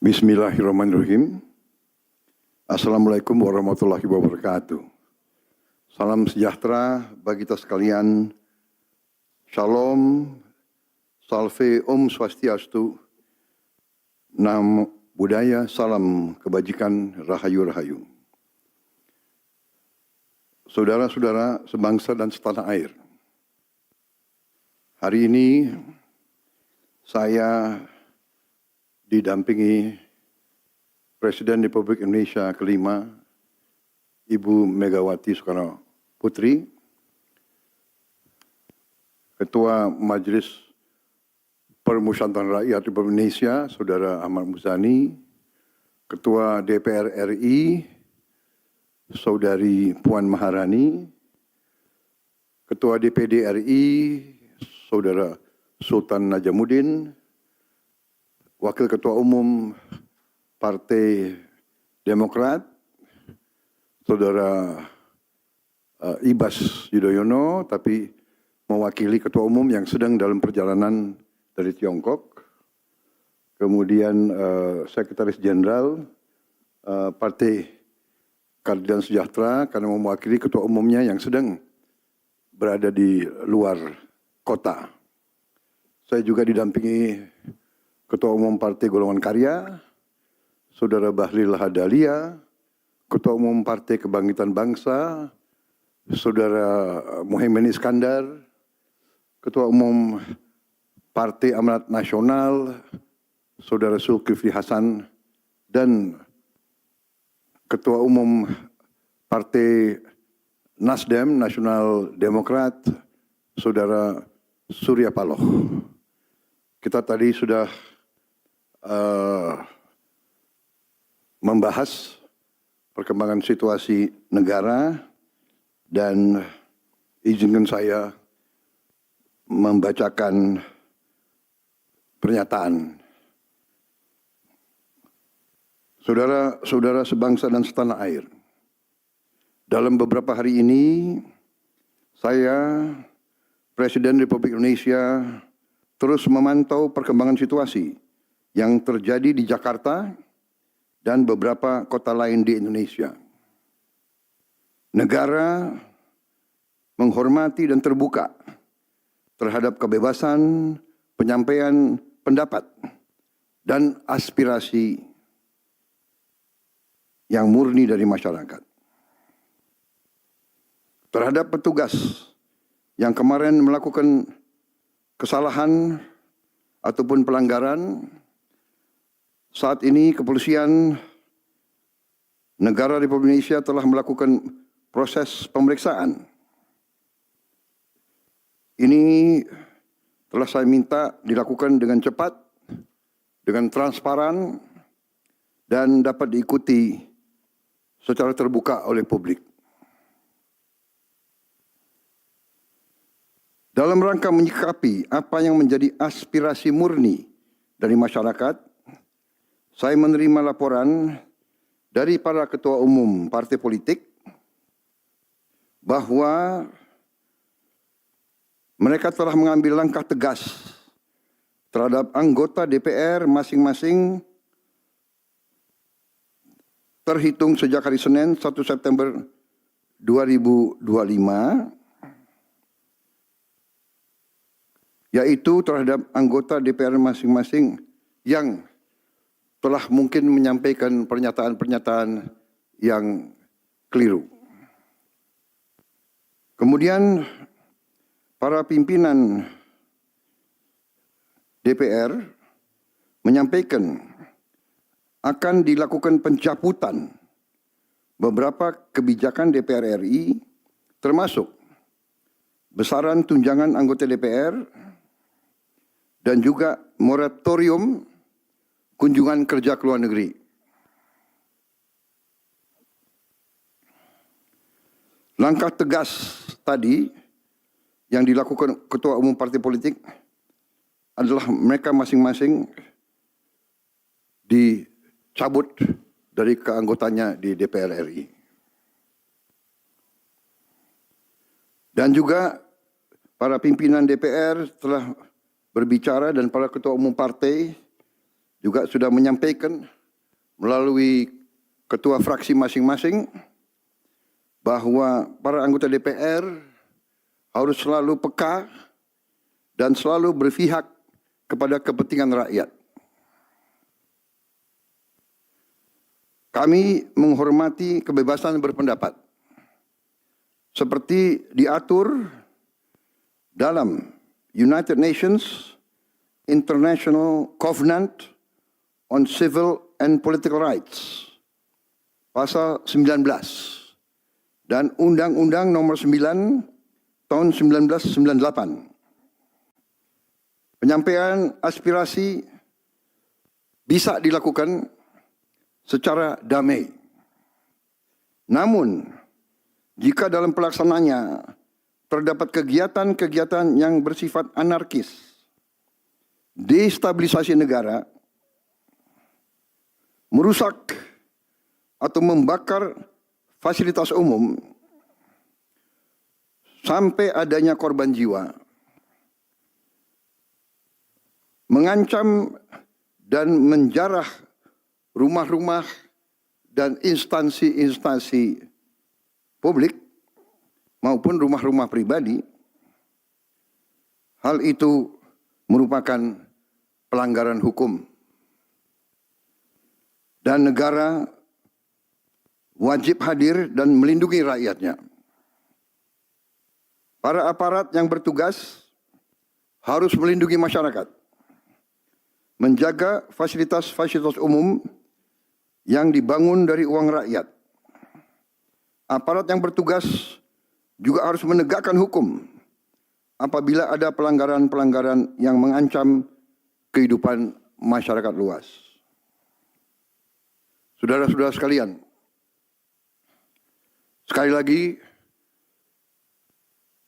Bismillahirrahmanirrahim. Assalamualaikum warahmatullahi wabarakatuh. Salam sejahtera bagi kita sekalian. Shalom, salve, om swastiastu, namo buddhaya, salam kebajikan, rahayu-rahayu. Saudara-saudara sebangsa dan setanah air. Hari ini saya didampingi Presiden Republik Indonesia kelima, Ibu Megawati Soekarno Putri, Ketua Majelis Permusyawaratan Rakyat Republik Indonesia, Saudara Ahmad Muzani, Ketua DPR RI, Saudari Puan Maharani, Ketua DPD RI, Saudara Sultan Najamuddin, Wakil Ketua Umum Partai Demokrat, Saudara Ibas Yudhoyono, tapi mewakili Ketua Umum yang sedang dalam perjalanan dari Tiongkok. Kemudian Sekretaris Jenderal Partai Keadilan Sejahtera karena mewakili Ketua Umumnya yang sedang berada di luar kota. Saya juga didampingi Ketua Umum Partai Golongan Karya, Saudara Bahlil Lahadalia, Ketua Umum Partai Kebangkitan Bangsa, Saudara Muhaimin Iskandar, Ketua Umum Partai Amanat Nasional, Saudara Zulkifli Hasan, dan Ketua Umum Partai Nasdem, Nasional Demokrat, Saudara Surya Paloh. Kita tadi sudah membahas perkembangan situasi negara dan izinkan saya membacakan pernyataan. Saudara-saudara sebangsa dan setanah air, dalam beberapa hari ini saya, Presiden Republik Indonesia, terus memantau perkembangan situasi yang terjadi di Jakarta dan beberapa kota lain di Indonesia. Negara menghormati dan terbuka terhadap kebebasan penyampaian pendapat dan aspirasi yang murni dari masyarakat. Terhadap petugas yang kemarin melakukan kesalahan ataupun pelanggaran, saat ini kepolisian negara Republik Indonesia telah melakukan proses pemeriksaan. Ini telah saya minta dilakukan dengan cepat, dengan transparan, dan dapat diikuti secara terbuka oleh publik. Dalam rangka menyikapi apa yang menjadi aspirasi murni dari masyarakat, saya menerima laporan dari para ketua umum partai politik bahwa mereka telah mengambil langkah tegas terhadap anggota DPR masing-masing terhitung sejak hari Senin 1 September 2025, yaitu terhadap anggota DPR masing-masing yang telah mungkin menyampaikan pernyataan-pernyataan yang keliru. Kemudian para pimpinan DPR menyampaikan akan dilakukan pencabutan beberapa kebijakan DPR RI, termasuk besaran tunjangan anggota DPR dan juga moratorium kunjungan kerja ke luar negeri. Langkah tegas tadi yang dilakukan ketua umum partai politik adalah mereka masing-masing dicabut dari keanggotanya di DPR RI. Dan juga para pimpinan DPR telah berbicara dan para ketua umum partai juga sudah menyampaikan melalui ketua fraksi masing-masing bahwa para anggota DPR harus selalu peka dan selalu berpihak kepada kepentingan rakyat. Kami menghormati kebebasan berpendapat seperti diatur dalam United Nations International Covenant on Civil and Political Rights, pasal 19, dan Undang-Undang Nomor 9 tahun 1998. Penyampaian aspirasi bisa dilakukan secara damai. Namun, jika dalam pelaksananya terdapat kegiatan-kegiatan yang bersifat anarkis, destabilisasi negara, merusak atau membakar fasilitas umum, sampai adanya korban jiwa, mengancam dan menjarah rumah-rumah dan instansi-instansi publik maupun rumah-rumah pribadi, hal itu merupakan pelanggaran hukum. Dan negara wajib hadir dan melindungi rakyatnya. Para aparat yang bertugas harus melindungi masyarakat, menjaga fasilitas-fasilitas umum yang dibangun dari uang rakyat. Aparat yang bertugas juga harus menegakkan hukum apabila ada pelanggaran-pelanggaran yang mengancam kehidupan masyarakat luas. Saudara-saudara sekalian, sekali lagi,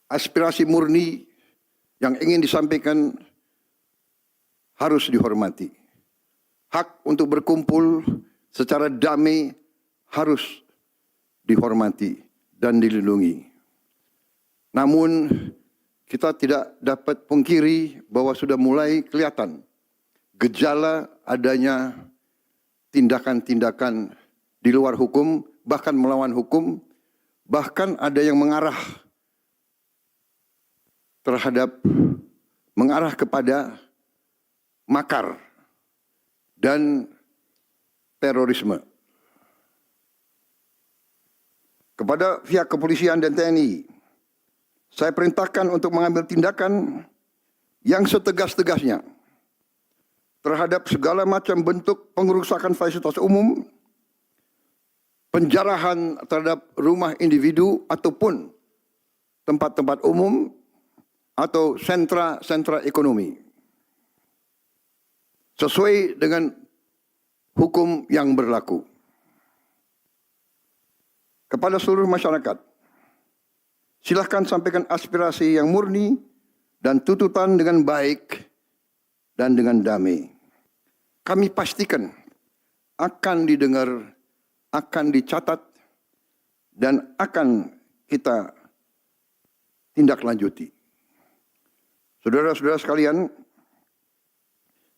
aspirasi murni yang ingin disampaikan harus dihormati. Hak untuk berkumpul secara damai harus dihormati dan dilindungi. Namun, kita tidak dapat pungkiri bahwa sudah mulai kelihatan gejala adanya tindakan-tindakan di luar hukum, bahkan melawan hukum, bahkan ada yang mengarah kepada makar dan terorisme. Kepada pihak kepolisian dan TNI, saya perintahkan untuk mengambil tindakan yang setegas-tegasnya terhadap segala macam bentuk pengerusakan fasilitas umum, penjarahan terhadap rumah individu ataupun tempat-tempat umum atau sentra-sentra ekonomi, sesuai dengan hukum yang berlaku. Kepada seluruh masyarakat, silahkan sampaikan aspirasi yang murni dan tuntutan dengan baik dan dengan damai. Kami pastikan akan didengar, akan dicatat, dan akan kita tindak lanjuti. Saudara-saudara sekalian,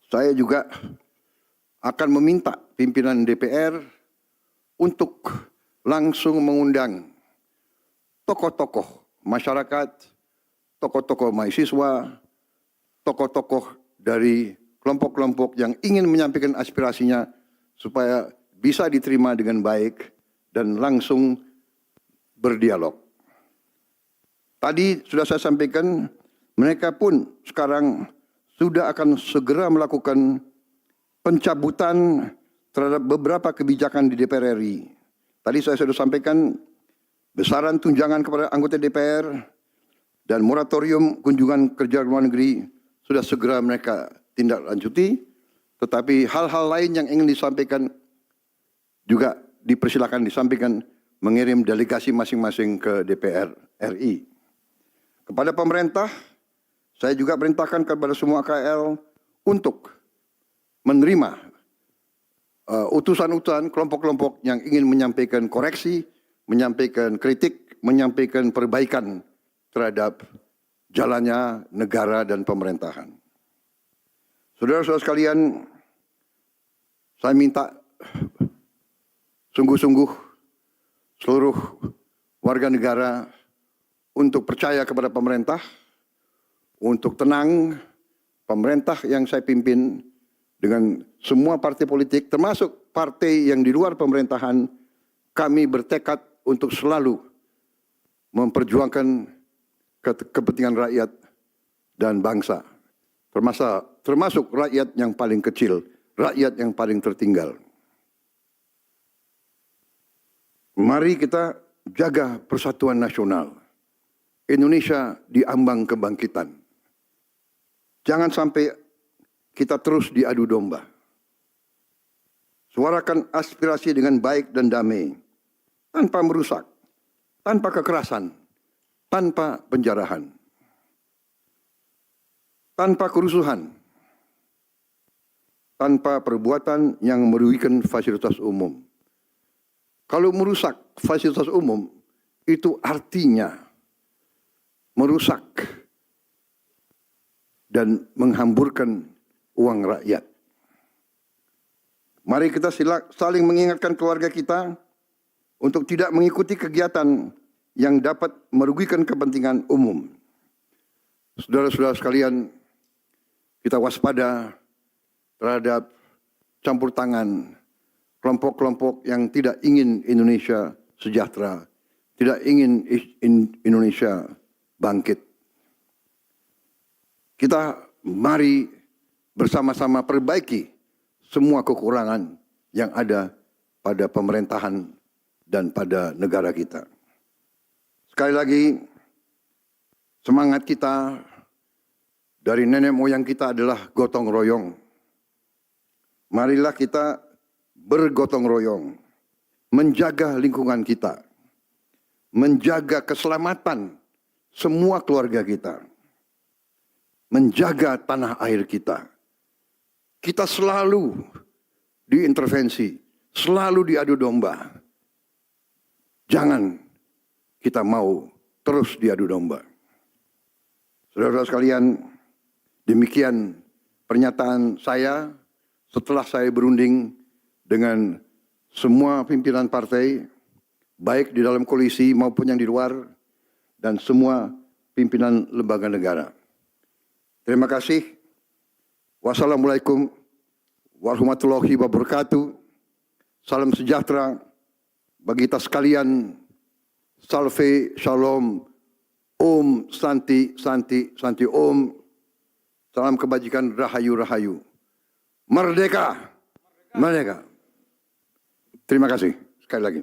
saya juga akan meminta pimpinan DPR untuk langsung mengundang tokoh-tokoh masyarakat, tokoh-tokoh mahasiswa, tokoh-tokoh dari kelompok-kelompok yang ingin menyampaikan aspirasinya supaya bisa diterima dengan baik dan langsung berdialog. Tadi sudah saya sampaikan, mereka pun sekarang sudah akan segera melakukan pencabutan terhadap beberapa kebijakan di DPR RI. Tadi saya sudah sampaikan besaran tunjangan kepada anggota DPR dan moratorium kunjungan kerja luar negeri sudah segera mereka tindak lanjuti. Tetapi hal-hal lain yang ingin disampaikan juga dipersilakan disampaikan mengirim delegasi masing-masing ke DPR RI. Kepada pemerintah, saya juga perintahkan kepada semua KL untuk menerima utusan-utusan kelompok-kelompok yang ingin menyampaikan koreksi, menyampaikan kritik, menyampaikan perbaikan terhadap jalannya negara dan pemerintahan. Saudara-saudara sekalian, Saya minta sungguh-sungguh seluruh warga negara untuk percaya kepada pemerintah, untuk tenang. Pemerintah yang saya pimpin dengan semua partai politik, termasuk partai yang di luar pemerintahan, kami bertekad untuk selalu memperjuangkan kepentingan rakyat dan bangsa, termasuk rakyat yang paling kecil, rakyat yang paling tertinggal. Mari kita jaga persatuan nasional. Indonesia di ambang kebangkitan. Jangan sampai kita terus diadu domba. Suarakan aspirasi dengan baik dan damai, tanpa merusak, tanpa kekerasan, tanpa penjarahan, tanpa kerusuhan, tanpa perbuatan yang merugikan fasilitas umum. Kalau merusak fasilitas umum, itu artinya merusak dan menghamburkan uang rakyat. Mari kita saling mengingatkan keluarga kita untuk tidak mengikuti kegiatan yang dapat merugikan kepentingan umum. Saudara-saudara sekalian, kita waspada terhadap campur tangan kelompok-kelompok yang tidak ingin Indonesia sejahtera, tidak ingin Indonesia bangkit. Kita mari bersama-sama perbaiki semua kekurangan yang ada pada pemerintahan dan pada negara kita. Sekali lagi, semangat kita dari nenek moyang kita adalah gotong royong. Marilah kita bergotong royong, menjaga lingkungan kita, menjaga keselamatan semua keluarga kita, menjaga tanah air kita. Kita selalu diintervensi, selalu diadu domba. Jangan kita mau terus diadu domba. Saudara-saudara sekalian, demikian pernyataan saya setelah saya berunding dengan semua pimpinan partai, baik di dalam koalisi maupun yang di luar, dan semua pimpinan lembaga negara. Terima kasih. Wassalamualaikum warahmatullahi wabarakatuh. Salam sejahtera bagi kita sekalian. Salve, shalom, om, santi, santi, santi, om. Salam kebajikan, rahayu, rahayu. Merdeka, merdeka. Terima kasih sekali lagi.